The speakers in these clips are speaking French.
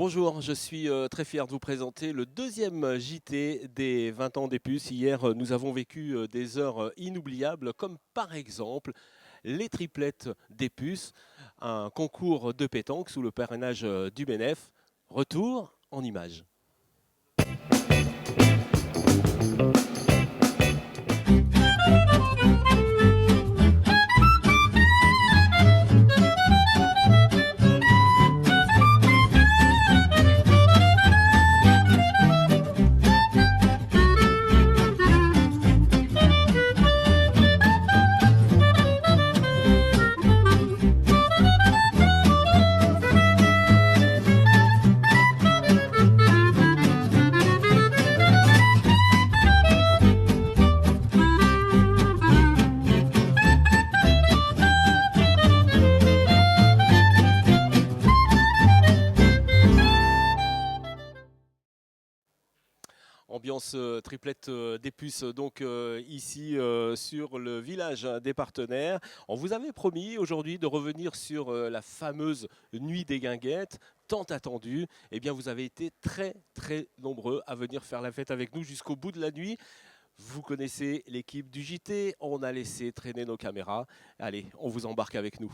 Bonjour, je suis très fier de vous présenter le deuxième JT des 20 ans des puces. Hier, nous avons vécu des heures inoubliables, comme par exemple les triplettes des puces, un concours de pétanque sous le parrainage du BNF. Retour en images. Ambiance triplette des puces donc ici sur le village des partenaires. On vous avait promis aujourd'hui de revenir sur la fameuse nuit des guinguettes, tant attendue. Eh bien vous avez été très nombreux à venir faire la fête avec nous jusqu'au bout de la nuit. Vous connaissez l'équipe du JT, on a laissé traîner nos caméras. Allez, on vous embarque avec nous.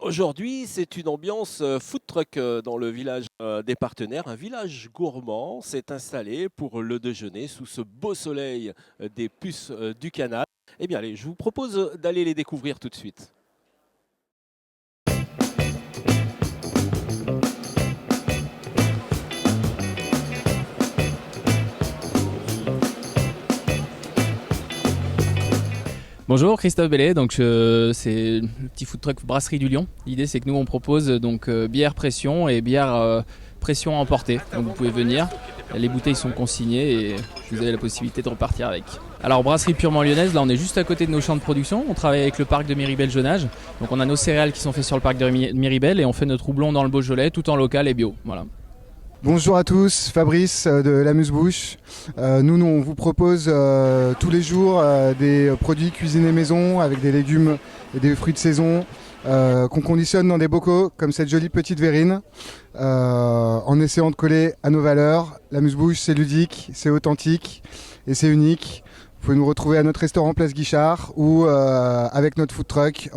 Aujourd'hui, c'est une ambiance food truck dans le village des partenaires. Un village gourmand s'est installé pour le déjeuner sous ce beau soleil des puces du canal. Eh bien, allez, je vous propose d'aller les découvrir tout de suite. Bonjour, Christophe Bellet, donc c'est le petit food truck Brasserie du Lion. L'idée c'est que nous on propose donc bière pression et bière pression à emporter. Donc vous pouvez venir, les bouteilles sont consignées et vous avez la possibilité de repartir avec. Alors brasserie purement lyonnaise, là on est juste à côté de nos champs de production, on travaille avec le parc de Miribel-Jonage. Donc on a nos céréales qui sont faites sur le parc de Miribel et on fait notre houblon dans le Beaujolais tout en local et bio. Voilà. Bonjour à tous, Fabrice de l'Amuse-Bouche. Nous, on vous propose tous les jours des produits cuisinés maison avec des légumes et des fruits de saison qu'on conditionne dans des bocaux comme cette jolie petite verrine en essayant de coller à nos valeurs. L'Amuse-Bouche, c'est ludique, c'est authentique et c'est unique. Vous pouvez nous retrouver à notre restaurant Place Guichard ou avec notre food truck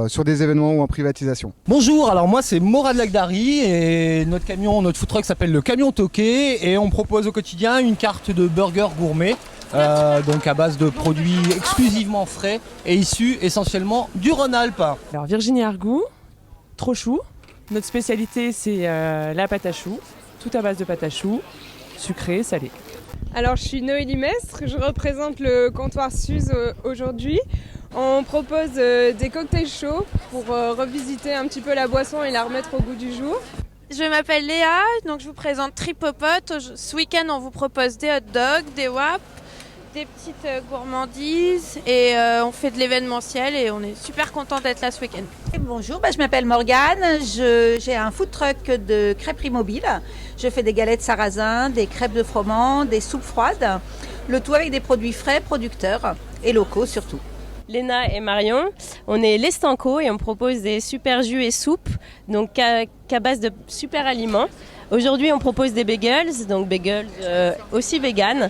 sur des événements ou en privatisation. Bonjour, alors moi c'est Morad Lagdari et notre food truck s'appelle le Camion Toqué et on propose au quotidien une carte de burger gourmet donc à base de produits exclusivement frais et issus essentiellement du Rhône-Alpes. Alors Virginie Argout, trop chou. Notre spécialité c'est la pâte à choux, tout à base de pâte à choux, sucrée, salée. Alors, je suis Noélie Mestre, je représente le comptoir Suze aujourd'hui. On propose des cocktails chauds pour revisiter un petit peu la boisson et la remettre au goût du jour. Je m'appelle Léa, donc je vous présente Tripopot. Ce week-end, on vous propose des hot dogs, des wraps, des petites gourmandises et on fait de l'événementiel et on est super content d'être là ce week-end. Bonjour, je m'appelle Morgane, j'ai un food truck de crêperie mobile. Je fais des galettes sarrasin, des crêpes de froment, des soupes froides, le tout avec des produits frais, producteurs et locaux surtout. Léna et Marion, on est l'Estanco et on propose des super jus et soupes, donc à base de super aliments. Aujourd'hui, on propose des bagels, donc bagels aussi vegan.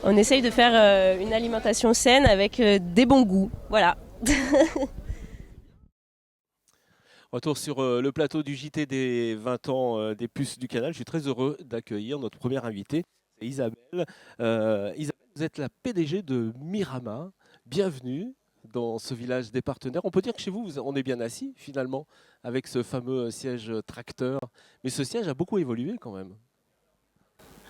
On essaye de faire une alimentation saine avec des bons goûts. Voilà. Retour sur le plateau du JT des 20 ans des Puces du Canal. Je suis très heureux d'accueillir notre première invitée, c'est Isabelle. Isabelle, vous êtes la PDG de Mirama. Bienvenue dans ce village des partenaires. On peut dire que chez vous, on est bien assis finalement avec ce fameux siège tracteur. Mais ce siège a beaucoup évolué quand même.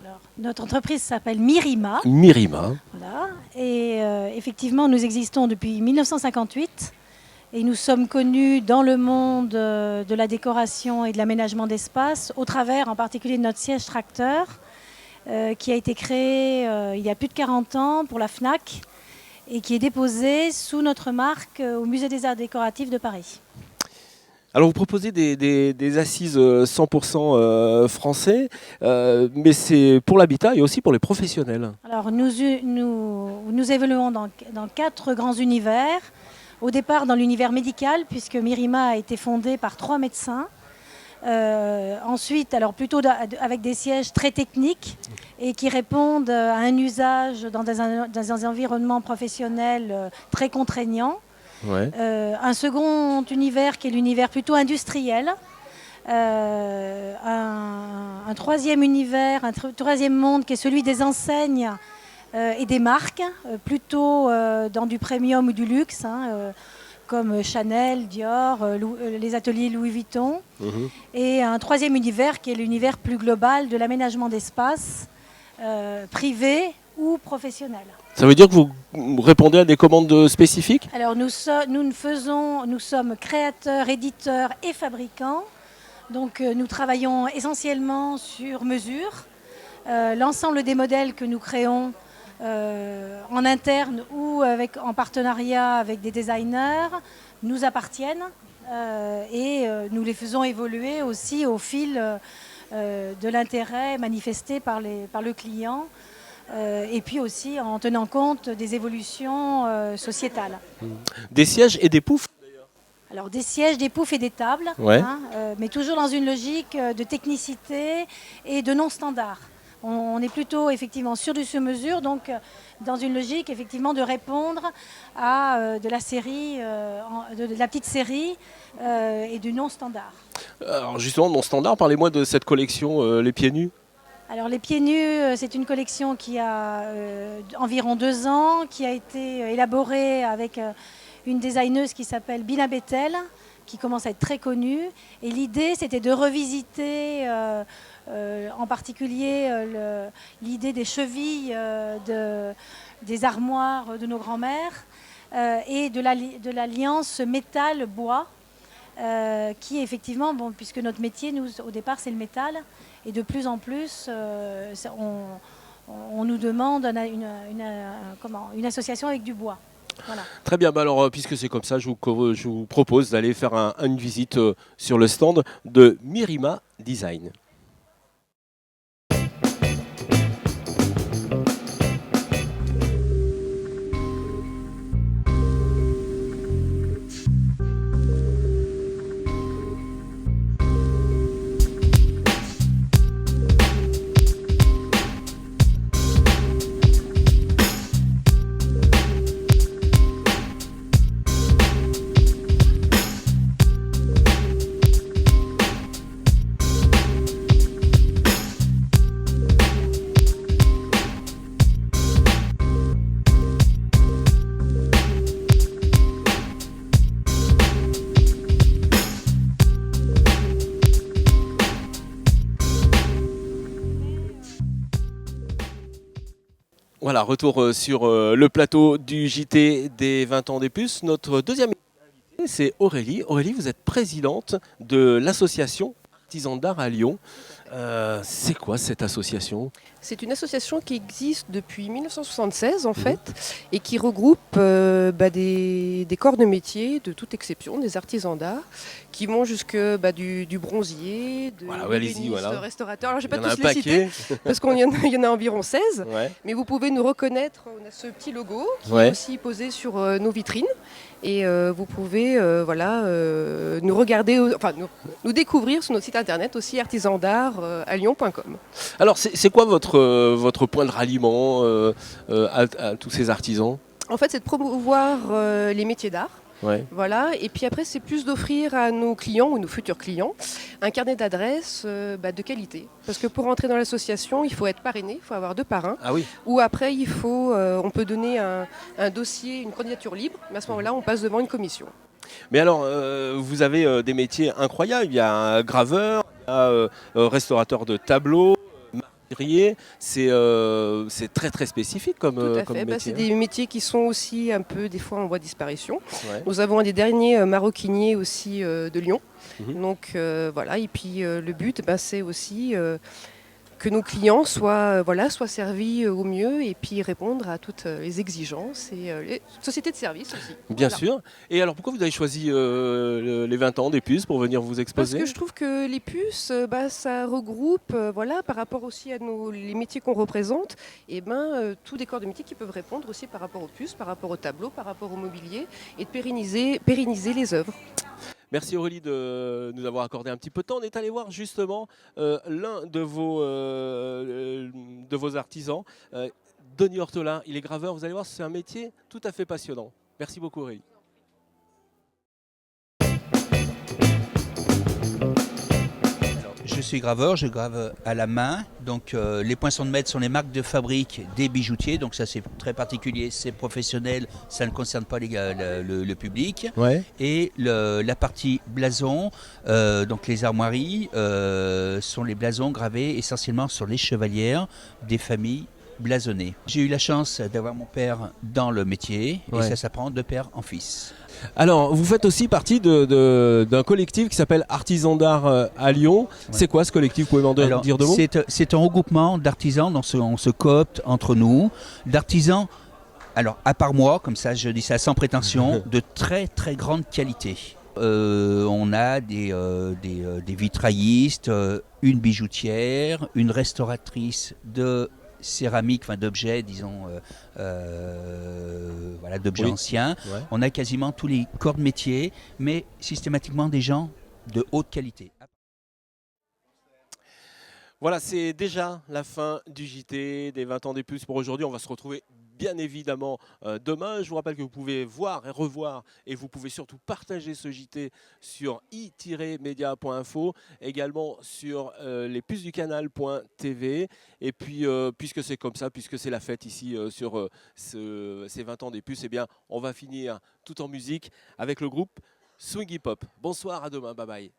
Alors, notre entreprise s'appelle Mirima. Mirima. Voilà. Et effectivement, nous existons depuis 1958 et nous sommes connus dans le monde de la décoration et de l'aménagement d'espace au travers en particulier de notre siège tracteur qui a été créé il y a plus de 40 ans pour la FNAC et qui est déposé sous notre marque au Musée des Arts Décoratifs de Paris. Alors vous proposez des assises 100% français, mais c'est pour l'habitat et aussi pour les professionnels. Alors nous évoluons dans 4 grands univers. Au départ dans l'univers médical, puisque Mirima a été fondée par 3 médecins. Ensuite, alors plutôt avec des sièges très techniques et qui répondent à un usage dans des environnements professionnels très contraignants. Ouais. Un second univers qui est l'univers plutôt industriel. Un troisième univers, un troisième monde qui est celui des enseignes et des marques, plutôt dans du premium ou du luxe, comme Chanel, Dior, les ateliers Louis Vuitton. Et un troisième univers qui est l'univers plus global de l'aménagement d'espace privé ou professionnel. Ça veut dire que vous répondez à des commandes spécifiques ? Alors nous sommes créateurs, éditeurs et fabricants. Donc nous travaillons essentiellement sur mesure. L'ensemble des modèles que nous créons en interne ou en partenariat avec des designers nous appartiennent et nous les faisons évoluer aussi au fil de l'intérêt manifesté par le client et puis aussi en tenant compte des évolutions sociétales. Des sièges et des poufs ? Alors des sièges, des poufs et des tables, ouais. Mais toujours dans une logique de technicité et de non-standard. On est plutôt effectivement sur du sur-mesure, donc dans une logique effectivement de répondre à de la série, de la petite série et du non-standard. Alors justement, non-standard, parlez-moi de cette collection Les Pieds Nus. Alors les Pieds Nus, c'est une collection qui a environ 2 ans, qui a été élaborée avec une designeuse qui s'appelle Bina Bettel, qui commence à être très connue. Et l'idée, c'était de revisiter en particulier l'idée des chevilles, des armoires de nos grands-mères et de l'alliance métal-bois qui effectivement, puisque notre métier, au départ, c'est le métal, et de plus en plus, on nous demande une association avec du bois. Voilà. Très bien, alors puisque c'est comme ça, je vous propose d'aller faire une visite sur le stand de Mirima Design. Voilà, retour sur le plateau du JT des 20 ans des puces. Notre deuxième invitée, c'est Aurélie. Aurélie, vous êtes présidente de l'association Artisans d'Art à Lyon. C'est quoi cette association ? C'est une association qui existe depuis 1976 en fait et qui regroupe des corps de métier de toute exception, des artisans d'art qui vont jusque du bronzier, de l'ébéniste, restaurateur. Alors je ne vais pas tous les citer parce qu'il y en a environ 16, mais vous pouvez nous reconnaître, on a ce petit logo qui est aussi posé sur nos vitrines et vous pouvez nous regarder, nous découvrir sur notre site internet aussi artisansdart@lyon.com. Alors c'est quoi votre point de ralliement à tous ces artisans ? En fait, c'est de promouvoir les métiers d'art. Voilà. Et puis après, c'est plus d'offrir à nos clients ou nos futurs clients un carnet d'adresses de qualité. Parce que pour entrer dans l'association, il faut être parrainé, il faut avoir 2 parrains. Ah oui. Ou après, on peut donner un dossier, une candidature libre, mais à ce moment-là, on passe devant une commission. Mais alors, vous avez des métiers incroyables. Il y a un graveur, il y a restaurateur de tableaux. C'est très très spécifique comme métier. C'est des métiers qui sont aussi un peu des fois en voie de disparition. Nous avons un des derniers maroquiniers aussi de Lyon. Donc voilà, et puis le but c'est aussi que nos clients soient servis au mieux et puis répondre à toutes les exigences et les sociétés de services aussi. Bien sûr. Et alors pourquoi vous avez choisi les 20 ans des puces pour venir vous exposer ? Parce que je trouve que les puces, ça regroupe, par rapport aussi à les métiers qu'on représente, tous des corps de métier qui peuvent répondre aussi par rapport aux puces, par rapport aux tableaux, par rapport au mobilier et de pérenniser les œuvres. Merci Aurélie de nous avoir accordé un petit peu de temps. On est allé voir justement l'un de vos artisans, Denis Ortolin. Il est graveur. Vous allez voir, c'est un métier tout à fait passionnant. Merci beaucoup Aurélie. Je suis graveur, je grave à la main. Donc les poinçons de mètre sont les marques de fabrique des bijoutiers. Donc ça c'est très particulier, c'est professionnel, ça ne concerne pas le public. Et la partie blason, donc les armoiries, sont les blasons gravés essentiellement sur les chevalières des familles blasonnées. J'ai eu la chance d'avoir mon père dans le métier et ça s'apprend de père en fils. Alors, vous faites aussi partie d'un collectif qui s'appelle Artisans d'Art à Lyon. C'est quoi ce collectif ? Vous pouvez m'en dire 2 mots ? C'est un regroupement d'artisans, on se coopte entre nous, d'artisans, alors à part moi, comme ça je dis ça sans prétention, de très très grande qualité. On a des vitraillistes, une bijoutière, une restauratrice de céramique, d'objets, disons, d'objets anciens. On a quasiment tous les corps de métier, mais systématiquement des gens de haute qualité. Voilà, c'est déjà la fin du JT des 20 ans des puces pour aujourd'hui. On va se retrouver bien évidemment demain. Je vous rappelle que vous pouvez voir et revoir et vous pouvez surtout partager ce JT sur i-media.info, également sur lespucesducanal.tv. Et puis, puisque c'est comme ça, puisque c'est la fête ici sur ces 20 ans des puces, eh bien, on va finir tout en musique avec le groupe Swing Hip Hop. Bonsoir, à demain, bye bye.